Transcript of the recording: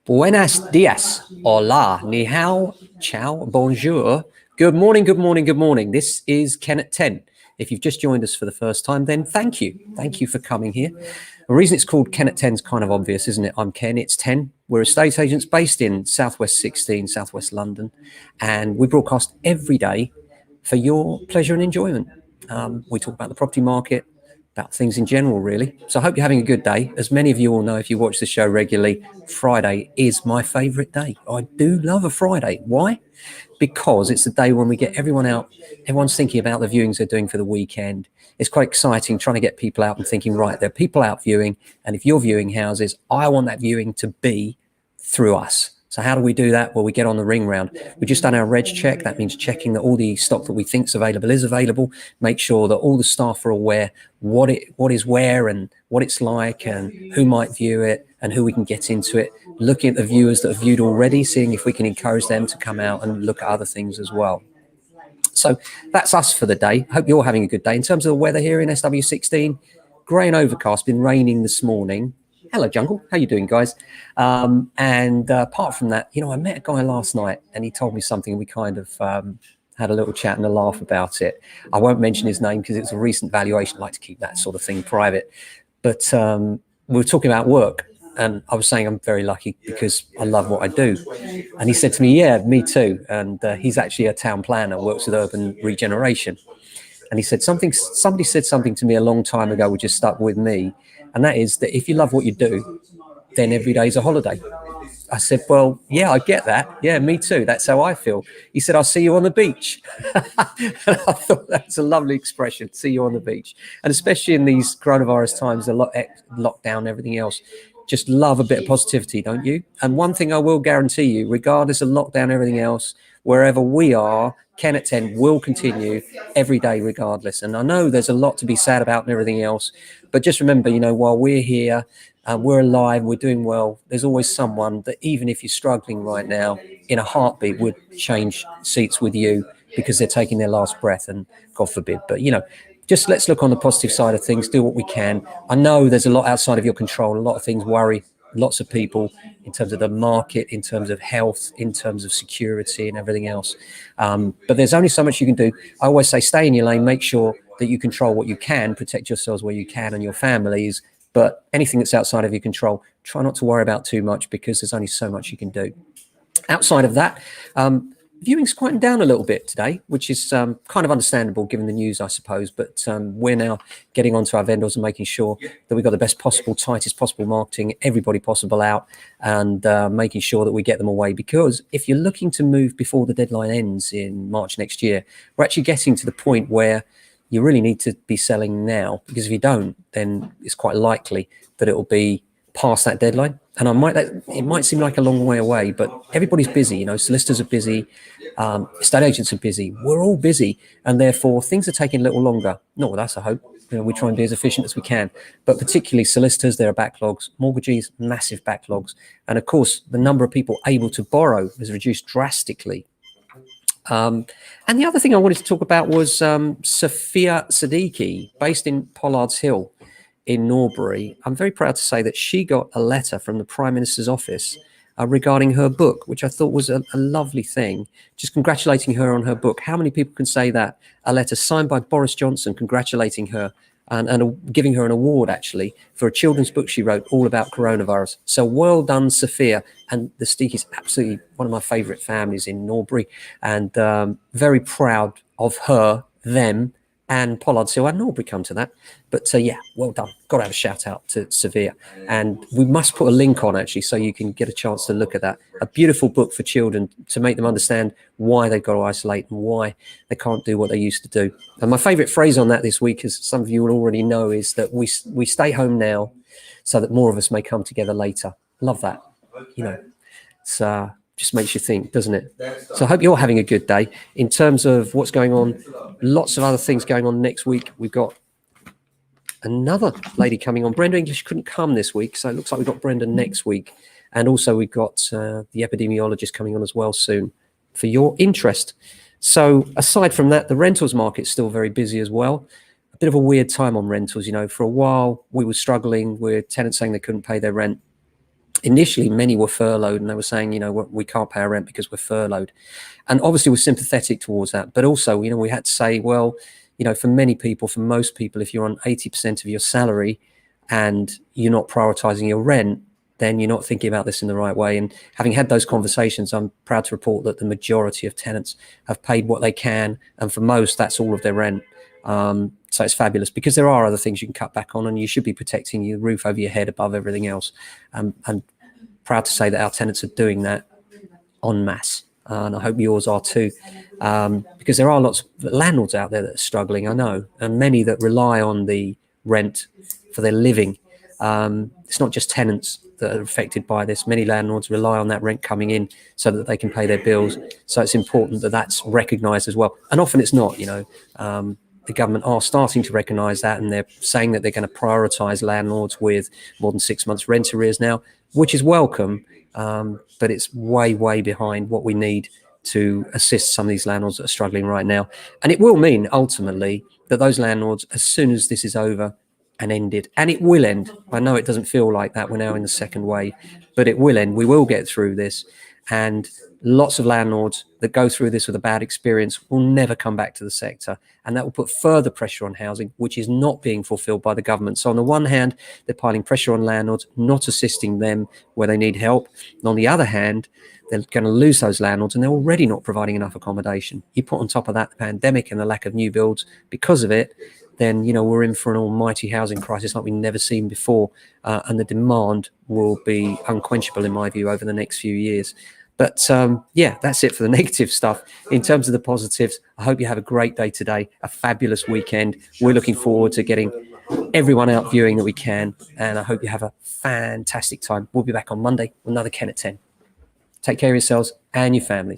Buenos dias, hola, ni hao, ciao, bonjour. Good morning, good morning, good morning. This is Ken at 10. If you've just joined us for the first time, then thank you. Thank you for coming here. The reason it's called Ken at 10 is kind of obvious, isn't it? I'm Ken, it's 10. We're estate agents based in Southwest 16, Southwest London, and we broadcast every day for your pleasure and enjoyment. We talk about the property market, about things in general, really. So I hope you're having a good day. As many of you all know, if you watch the show regularly, Friday is my favourite day. I do love a Friday. Why? Because it's the day when we get everyone out. Everyone's thinking about the viewings they're doing for the weekend. It's quite exciting trying to get people out and thinking, right, there are people out viewing. And if you're viewing houses, I want that viewing to be through us. So how do we do that? Well, we get on the ring round. We've just done our reg check. That means checking that all the stock that we think is available. Make sure that all the staff are aware what is where and what it's like and who might view it and who we can get into it. Looking at the viewers that have viewed already, seeing if we can encourage them to come out and look at other things as well. So that's us for the day. Hope you're having a good day. In terms of the weather here in SW16, grey and overcast, been raining this morning. Hello, Jungle. How you doing, guys? Apart from that, I met a guy last night and he told me something. We kind of had a little chat and a laugh about it. I won't mention his name because it's a recent valuation. I like to keep that sort of thing private. But we were talking about work. And I was saying I'm very lucky because I love what I do. And he said to me, yeah, me too. And he's actually a town planner, works with urban regeneration. And he said somebody said something to me a long time ago, which has stuck with me. And that is that if you love what you do, then every day is a holiday. I said, well, yeah, I get that. Yeah, me too. That's how I feel. He said, I'll see you on the beach. And I thought that's a lovely expression, see you on the beach. And especially in these coronavirus times, the lockdown, everything else, just love a bit of positivity, don't you? And one thing I will guarantee you, regardless of lockdown, everything else, wherever we are, Ken at 10 will continue every day regardless. And I know there's a lot to be sad about and everything else, but just remember, while we're here, we're alive, we're doing well, there's always someone that even if you're struggling right now, in a heartbeat would change seats with you because they're taking their last breath and God forbid. But, just let's look on the positive side of things, do what we can. I know there's a lot outside of your control. A lot of things worry lots of people in terms of the market, in terms of health, in terms of security and everything else. But there's only so much you can do. I always say, stay in your lane, make sure that you control what you can, protect yourselves where you can and your families. But anything that's outside of your control, try not to worry about too much because there's only so much you can do. Outside of that, viewing's quieting down a little bit today, which is kind of understandable given the news, I suppose. But we're now getting onto our vendors and making sure that we've got the best possible, tightest possible marketing, everybody possible out, and making sure that we get them away. Because if you're looking to move before the deadline ends in March next year, we're actually getting to the point where you really need to be selling now. Because if you don't, then it's quite likely that it will be past that deadline. And it might seem like a long way away, but everybody's busy. Solicitors are busy, estate agents are busy. We're all busy, and therefore things are taking a little longer. Not with us, I hope. We try and be as efficient as we can, but particularly solicitors, there are backlogs, mortgages, massive backlogs, and of course the number of people able to borrow has reduced drastically. And the other thing I wanted to talk about was Sophia Siddiqui, based in Pollard's Hill in Norbury. I'm very proud to say that she got a letter from the Prime Minister's office regarding her book, which I thought was a lovely thing, just congratulating her on her book. How many people can say that? A letter signed by Boris Johnson congratulating her and giving her an award, actually, for a children's book she wrote all about coronavirus. So well done, Sophia. And the Steek is absolutely one of my favourite families in Norbury, and very proud of her, them, and Pollard's Hill and Norbury come to that. But yeah, well done. Got to have a shout out to Severe. And we must put a link on, actually, so you can get a chance to look at that. A beautiful book for children to make them understand why they've got to isolate and why they can't do what they used to do. And my favourite phrase on that this week, as some of you will already know, is that we stay home now so that more of us may come together later. Love that. It's just makes you think, doesn't it? So I hope you're having a good day. In terms of what's going on, lots of other things going on next week. We've got another lady coming on. Brenda English couldn't come this week, so it looks like we've got Brenda next week. And also we've got the epidemiologist coming on as well soon for your interest. So aside from that, the rentals market's still very busy as well. A bit of a weird time on rentals. For a while we were struggling with tenants saying they couldn't pay their rent. initially many were furloughed, and they were saying, we can't pay our rent because we're furloughed. And obviously we're sympathetic towards that. But also, we had to say, well, for many people, for most people, if you're on 80% of your salary and you're not prioritizing your rent, then you're not thinking about this in the right way. And having had those conversations, I'm proud to report that the majority of tenants have paid what they can. And for most, that's all of their rent. So it's fabulous, because there are other things you can cut back on, and you should be protecting your roof over your head above everything else. And proud to say that our tenants are doing that en masse. And I hope yours are too, because there are lots of landlords out there that are struggling, I know, and many that rely on the rent for their living. It's not just tenants that are affected by this. Many landlords rely on that rent coming in so that they can pay their bills. So it's important that that's recognised as well. And often it's not, the government are starting to recognise that, and they're saying that they're going to prioritise landlords with more than 6 months rent arrears now, which is welcome, but it's way, way behind what we need to assist some of these landlords that are struggling right now. And it will mean ultimately that those landlords, as soon as this is over and ended, and it will end, I know it doesn't feel like that, we're now in the second wave, but it will end, we will get through this. And lots of landlords that go through this with a bad experience will never come back to the sector. And that will put further pressure on housing, which is not being fulfilled by the government. So on the one hand, they're piling pressure on landlords, not assisting them where they need help. And on the other hand, they're going to lose those landlords, and they're already not providing enough accommodation. You put on top of that the pandemic and the lack of new builds because of it, then we're in for an almighty housing crisis like we've never seen before, and the demand will be unquenchable, in my view, over the next few years. But that's it for the negative stuff. In terms of the positives, I hope you have a great day today, a fabulous weekend. We're looking forward to getting everyone out viewing that we can, and I hope you have a fantastic time. We'll be back on Monday with another Ken at 10. Take care of yourselves and your families.